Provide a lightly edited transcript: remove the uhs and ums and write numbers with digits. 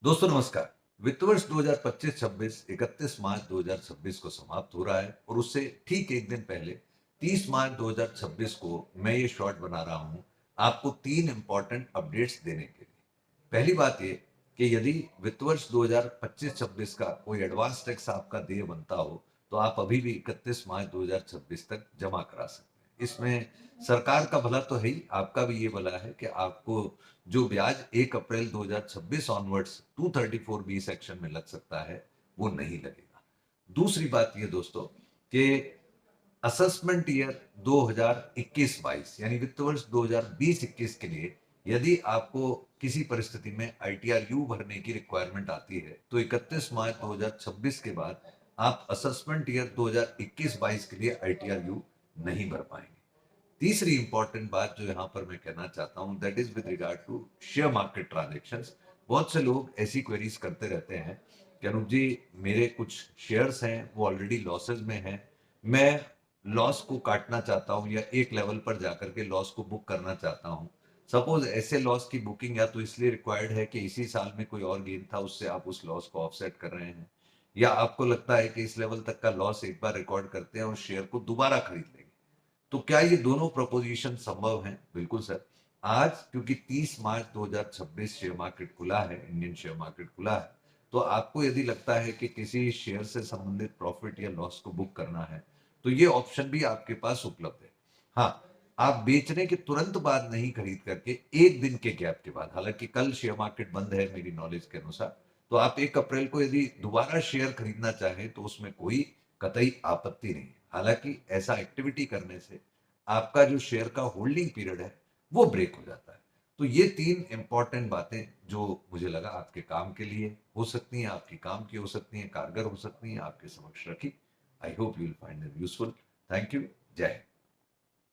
दोस्तों नमस्कार। वित्त वर्ष 2025-26 31 मार्च 2026 को समाप्त हो रहा है और उससे ठीक एक दिन पहले 30 मार्च 2026 को मैं ये शॉर्ट बना रहा हूँ आपको 3 इंपॉर्टेंट अपडेट्स देने के लिए। पहली बात ये कि यदि वित्त वर्ष 2025-26 का कोई एडवांस टैक्स आपका देय बनता हो तो आप अभी भी 31 मार्च 2026 तक जमा करा सकते हैं। इसमें सरकार का भला तो है ही, आपका भी ये भला है कि आपको जो ब्याज 1 अप्रैल 2026 ऑनवर्ड्स 234 बी सेक्शन में लग सकता है वो नहीं लगेगा। दूसरी बात ये दोस्तों कि असेसमेंट ईयर 2021-22 यानी वित्त वर्ष 2020-21 के लिए यदि आपको किसी परिस्थिति में आईटीआर-यू भरने की रिक्वायरमेंट आती है तो 31 मार्च 2026 के बाद आप असेसमेंट ईयर 2021-22 के लिए आईटीआर-यू नहीं भर पाएंगे। तीसरी इंपॉर्टेंट बात जो यहां पर मैं कहना चाहता हूं that is with regard to share market transactions. बहुत से लोग ऐसी क्वेरीज करते रहते हैं कि अनुप जी, मेरे कुछ शेयर्स हैं वो ऑलरेडी लॉसेज में हैं, मैं लॉस को काटना चाहता हूं या एक लेवल पर जाकर के लॉस को बुक करना चाहता हूं। सपोज ऐसे लॉस की बुकिंग या तो इसलिए रिक्वायर्ड है कि इसी साल में कोई और गेन था उससे आप उस लॉस को ऑफसेट कर रहे हैं, या आपको लगता है कि इस लेवल तक का लॉस एक बार रिकॉर्ड करते हैं और शेयर को दोबारा खरीद लेंगे। तो क्या ये दोनों प्रपोजिशन संभव हैं? बिल्कुल सर। आज क्योंकि 30 मार्च 2026 शेयर मार्केट खुला है, इंडियन शेयर मार्केट खुला है, तो आपको यदि लगता है कि किसी शेयर से संबंधित प्रॉफिट या लॉस को बुक करना है, तो ये ऑप्शन भी आपके पास उपलब्ध है। हाँ, आप बेचने के तुरंत बाद नहीं खरीद करके 1 दिन के गैप के बाद, हालांकि कल शेयर मार्केट बंद है मेरी नॉलेज के अनुसार, तो आप 1 अप्रैल को यदि दोबारा शेयर खरीदना चाहें तो उसमें कोई कतई आपत्ति नहीं है। हालांकि ऐसा एक्टिविटी करने से आपका जो शेयर का होल्डिंग पीरियड है वो ब्रेक हो जाता है। तो ये 3 इंपॉर्टेंट बातें जो मुझे लगा आपके काम के लिए हो सकती हैं, आपके काम की हो सकती हैं, कारगर हो सकती हैं, आपके समक्ष रखी। I hope you will find them useful. Thank you. जय हिंद।